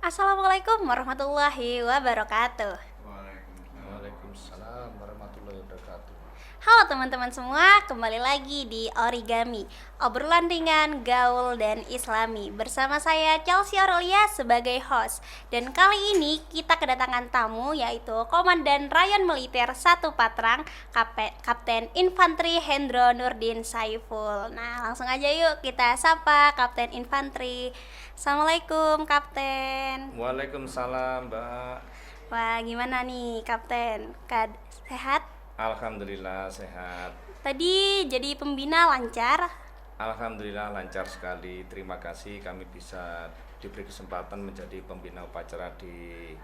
Assalamualaikum warahmatullahi wabarakatuh. Waalaikumsalam warahmatullahi wabarakatuh. Halo teman-teman semua, kembali lagi di Origami, obrolan ringan, gaul, dan islami. Bersama saya Chelsea Aurelia sebagai host. Dan kali ini kita kedatangan tamu yaitu Komandan Rayon Militer 1 Patrang, Kapten Infanteri Hendro Nurdin Saiful. Nah, langsung aja yuk kita sapa Kapten Infanteri. Assalamualaikum Kapten. Waalaikumsalam, Mbak. Wah, gimana nih Kapten? Sehat? Alhamdulillah sehat. Tadi jadi pembina lancar. Alhamdulillah lancar sekali. Terima kasih kami bisa diberi kesempatan menjadi pembina upacara di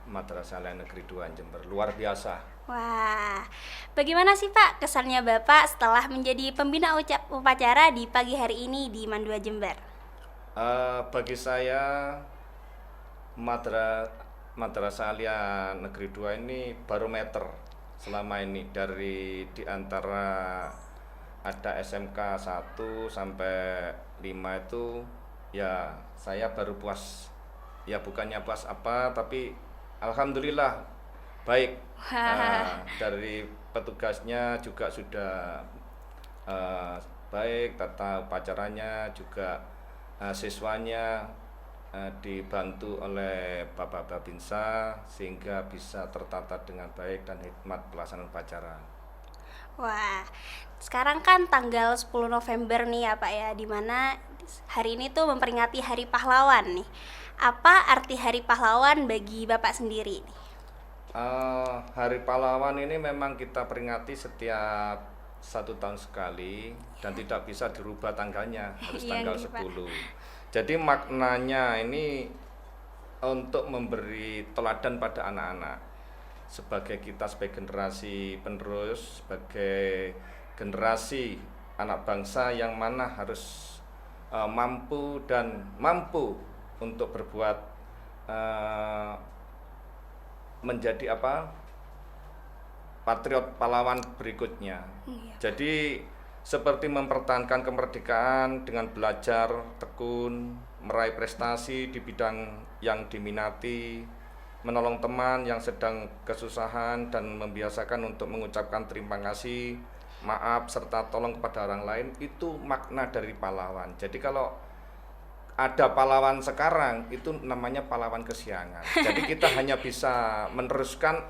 Madrasah Al Negeri 2 Jember. Luar biasa. Wah, bagaimana sih Pak kesannya Bapak setelah menjadi pembina upacara di pagi hari ini di Mandua Jember? Bagi saya Madrasah Alia Negeri 2 ini barometer selama ini. Dari diantara ada SMK 1 sampai 5 itu ya saya baru puas, ya bukannya puas apa, tapi alhamdulillah baik. Dari petugasnya juga sudah baik, tata upacaranya juga siswanya dibantu oleh Bapak Babinsa sehingga bisa tertata dengan baik dan hikmat pelaksanaan upacara. Wah, sekarang kan tanggal 10 November nih ya Pak ya, dimana hari ini tuh memperingati Hari Pahlawan nih. Apa arti Hari Pahlawan bagi Bapak sendiri nih? Hari Pahlawan ini memang kita peringati setiap 1 tahun sekali dan tidak bisa dirubah tanggalnya, harus Iya tanggal nih, Pak. 10. Jadi maknanya ini untuk memberi teladan pada anak-anak, sebagai kita sebagai generasi penerus, sebagai generasi anak bangsa yang mana harus mampu untuk berbuat, menjadi patriot pahlawan berikutnya. Iya. Jadi seperti mempertahankan kemerdekaan dengan belajar tekun, meraih prestasi di bidang yang diminati, menolong teman yang sedang kesusahan dan membiasakan untuk mengucapkan terima kasih, maaf serta tolong kepada orang lain, itu makna dari pahlawan. Jadi kalau ada pahlawan sekarang itu namanya pahlawan kesiangan. Jadi kita hanya bisa meneruskan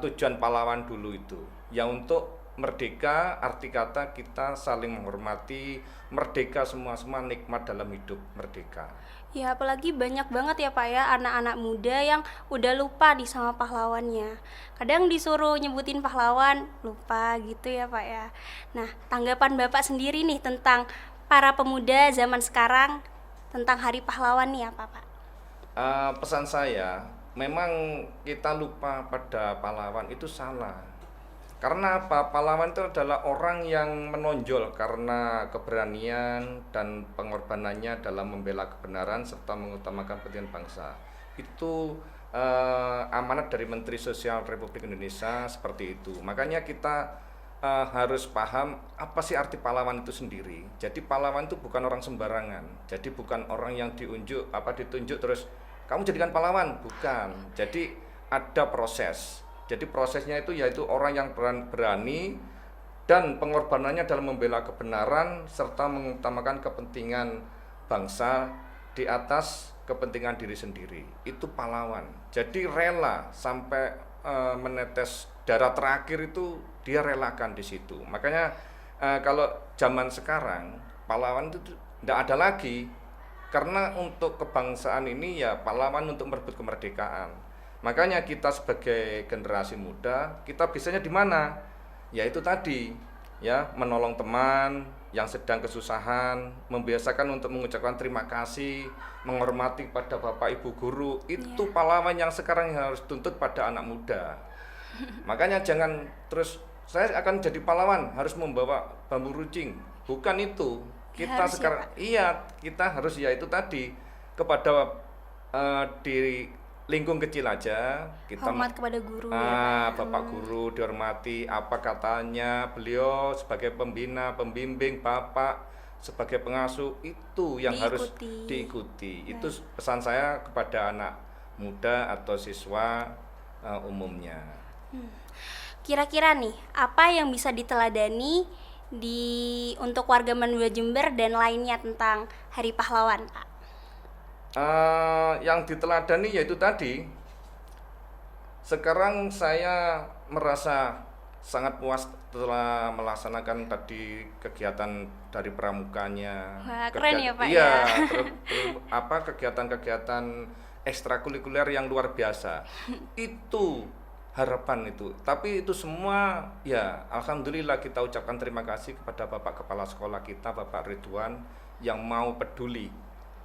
tujuan pahlawan dulu itu, ya untuk merdeka. Arti kata kita saling menghormati, merdeka semua nikmat dalam hidup merdeka. Ya apalagi banyak banget ya Pak ya anak-anak muda yang udah lupa nih sama pahlawannya. Kadang disuruh nyebutin pahlawan, lupa gitu ya Pak ya. Nah, tanggapan Bapak sendiri nih tentang para pemuda zaman sekarang tentang Hari Pahlawan nih apa Pak? Pesan saya, memang kita lupa pada pahlawan itu salah. Karena apa? Pahlawan itu adalah orang yang menonjol karena keberanian dan pengorbanannya dalam membela kebenaran serta mengutamakan kepentingan bangsa. Itu amanat dari Menteri Sosial Republik Indonesia seperti itu. Makanya kita harus paham apa sih arti pahlawan itu sendiri. Jadi pahlawan itu bukan orang sembarangan. Jadi bukan orang yang ditunjuk terus kamu jadikan pahlawan, bukan. Jadi ada proses. Jadi prosesnya itu yaitu orang yang berani dan pengorbanannya dalam membela kebenaran serta mengutamakan kepentingan bangsa di atas kepentingan diri sendiri. Itu pahlawan. Jadi rela sampai menetes darah terakhir itu dia relakan di situ. Makanya kalau zaman sekarang pahlawan itu tidak ada lagi, karena untuk kebangsaan ini ya pahlawan untuk merebut kemerdekaan. Makanya kita sebagai generasi muda, kita bisanya di mana? Ya itu tadi, ya menolong teman yang sedang kesusahan, membiasakan untuk mengucapkan terima kasih, menghormati pada bapak ibu guru. Itu pahlawan yang sekarang harus tuntut pada anak muda. Makanya jangan terus saya akan jadi pahlawan harus membawa bambu runcing. Bukan itu. Kita Harus ya, sekarang Pak? iya, kita harus ya itu tadi, kepada di lingkung kecil aja kita Hormat kepada guru ya Pak. Bapak guru dihormati, apa katanya beliau sebagai pembina, pembimbing, bapak sebagai pengasuh itu yang harus Diikuti. diikuti. Itu pesan saya kepada anak muda atau siswa umumnya. Kira-kira nih, apa yang bisa diteladani untuk warga Mandua Jember dan lainnya tentang Hari Pahlawan, Pak? Yang diteladani yaitu tadi, sekarang saya merasa sangat puas setelah melaksanakan tadi kegiatan dari pramukanya. Wah, keren ya, Pak, Iya, ya. kegiatan-kegiatan ekstrakurikuler yang luar biasa. Itu harapan itu. Tapi itu semua ya alhamdulillah kita ucapkan terima kasih kepada Bapak Kepala Sekolah kita, Bapak Ridwan, yang mau peduli.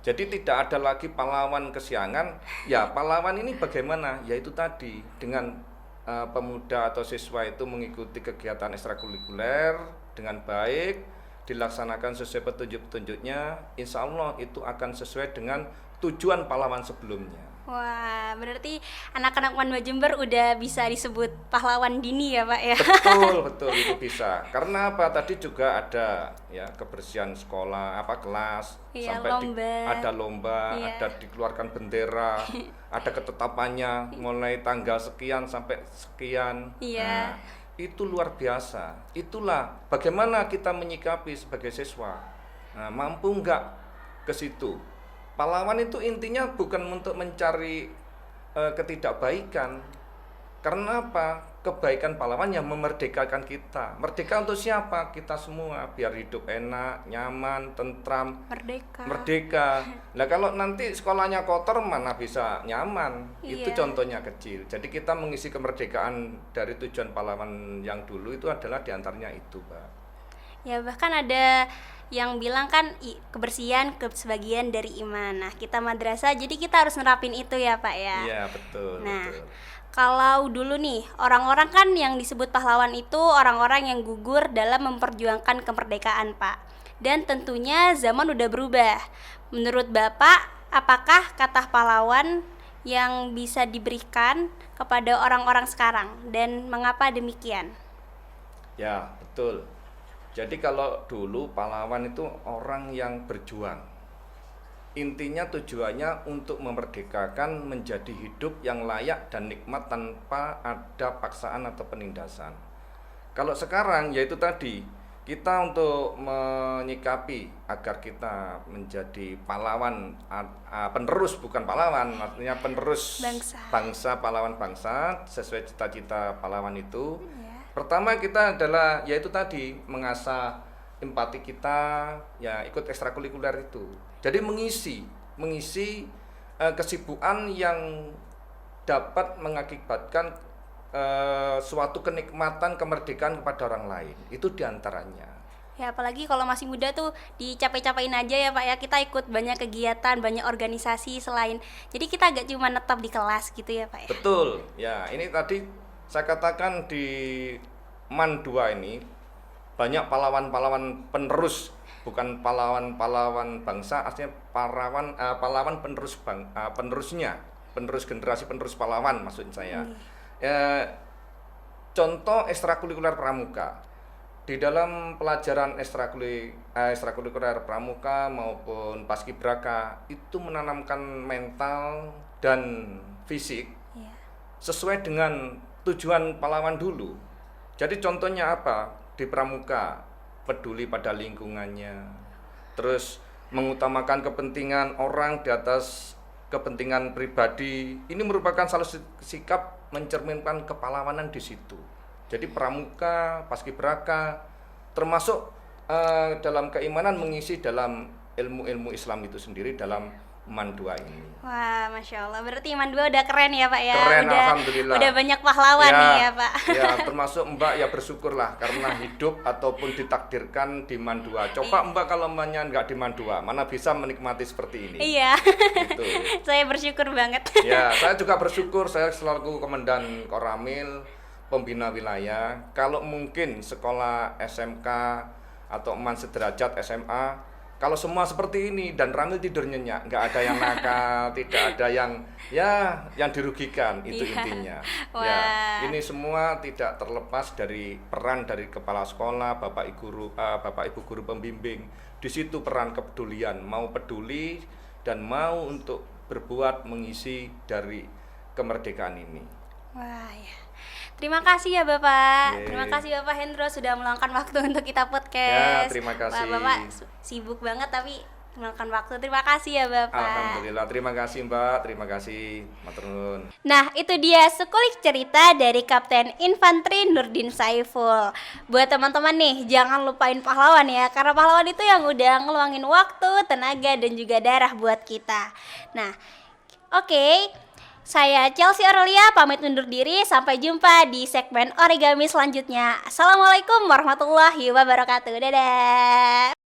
Jadi tidak ada lagi pahlawan kesiangan. Ya, pahlawan ini bagaimana? Yaitu tadi dengan pemuda atau siswa itu mengikuti kegiatan ekstrakurikuler dengan baik, dilaksanakan sesuai petunjuk-petunjuknya, insya Allah itu akan sesuai dengan tujuan pahlawan sebelumnya. Wah, berarti anak-anak Mandua Jember udah bisa disebut pahlawan dini ya, Pak ya? Betul itu bisa. Karena apa? Tadi juga ada ya kebersihan sekolah, kelas, Iya, sampai lomba. ada lomba, Iya. ada dikeluarkan bendera, ada ketetapannya mulai tanggal sekian sampai sekian. Iya. Nah, itu luar biasa. Itulah bagaimana kita menyikapi sebagai siswa. Nah, mampu nggak ke situ? Pahlawan itu intinya bukan untuk mencari ketidakbaikan. Karena apa? Kebaikan pahlawan yang memerdekakan kita. Merdeka untuk siapa? Kita semua, biar hidup enak, nyaman, tentram, merdeka. Nah, kalau nanti sekolahnya kotor mana bisa nyaman? Itu Iya. contohnya kecil. Jadi kita mengisi kemerdekaan dari tujuan pahlawan yang dulu itu adalah diantaranya itu, Pak. Ya, bahkan ada yang bilang kan kebersihan sebagian dari iman. Nah, kita madrasah jadi kita harus nerapin itu ya, Pak ya. Iya, betul, Nah, betul. kalau dulu nih, orang-orang kan yang disebut pahlawan itu orang-orang yang gugur dalam memperjuangkan kemerdekaan, Pak. Dan tentunya zaman udah berubah. Menurut Bapak, apakah kata pahlawan yang bisa diberikan kepada orang-orang sekarang dan mengapa demikian? Ya, betul. Jadi kalau dulu pahlawan itu orang yang berjuang. Intinya tujuannya untuk memerdekakan menjadi hidup yang layak dan nikmat tanpa ada paksaan atau penindasan. Kalau sekarang yaitu tadi, kita untuk menyikapi agar kita menjadi pahlawan penerus, bukan pahlawan, artinya penerus bangsa, pahlawan bangsa sesuai cita-cita pahlawan itu. Pertama kita adalah yaitu tadi mengasah empati kita, ya ikut ekstrakurikuler itu. Jadi mengisi kesibukan yang dapat mengakibatkan suatu kenikmatan kemerdekaan kepada orang lain. Itu diantaranya. Ya, apalagi kalau masih muda tuh dicapek-capekin aja ya, Pak ya. Kita ikut banyak kegiatan, banyak organisasi selain. Jadi kita gak cuma netap di kelas gitu ya, Pak ya. Betul. Ya, ini tadi saya katakan di MAN 2 ini banyak pahlawan-pahlawan penerus, bukan pahlawan-pahlawan bangsa, artinya pahlawan penerus penerusnya, penerus generasi penerus pahlawan maksud saya. Contoh ekstrakurikuler pramuka. Di dalam pelajaran ekstrakurikuler pramuka maupun paskibraka itu menanamkan mental dan fisik sesuai dengan tujuan pahlawan dulu. Jadi contohnya apa? Di pramuka peduli pada lingkungannya, terus mengutamakan kepentingan orang di atas kepentingan pribadi. Ini merupakan salah sikap mencerminkan kepahlawanan di situ. Jadi pramuka, paskibraka termasuk dalam keimanan mengisi dalam ilmu-ilmu Islam itu sendiri dalam MAN 2 ini. Wah, Masya Allah. Berarti MAN 2 udah keren ya, Pak ya? Keren, alhamdulillah. Udah banyak pahlawan Ya, nih ya, Pak. Ya, termasuk Mbak ya bersyukurlah karena hidup ataupun ditakdirkan di MAN 2. Coba Mbak kalau Mbaknya nggak di MAN 2, mana bisa menikmati seperti ini. Iya. Gitu. Saya bersyukur banget. Ya, saya juga bersyukur, saya selaku Komandan Koramil, pembina wilayah. Kalau mungkin sekolah SMK atau MAN sederajat SMA, kalau semua seperti ini dan Ramil tidur nyenyak, nggak ada yang nakal, tidak ada yang yang dirugikan, itu Iya. intinya. Wah. Ya, ini semua tidak terlepas dari peran dari kepala sekolah, bapak ibu guru pembimbing. Di situ peran kepedulian, mau peduli dan mau untuk berbuat mengisi dari kemerdekaan ini. Wah, ya. Terima kasih ya Bapak. Yeay. Terima kasih Bapak Hendro sudah meluangkan waktu untuk kita podcast. Ya, terima kasih. Wah, Bapak sibuk banget tapi meluangkan waktu. Terima kasih ya Bapak. Alhamdulillah, terima kasih Mbak, terima kasih Matur nuwun. Nah, itu dia sekulik cerita dari Kapten Infanteri Nurdin Saiful. Buat teman-teman nih, jangan lupain pahlawan ya, karena pahlawan itu yang udah ngeluangin waktu, tenaga, dan juga darah buat kita. Nah, oke. Saya Chelsea Aurelia pamit undur diri. Sampai jumpa di segmen origami selanjutnya. Assalamualaikum warahmatullahi wabarakatuh. Dadah.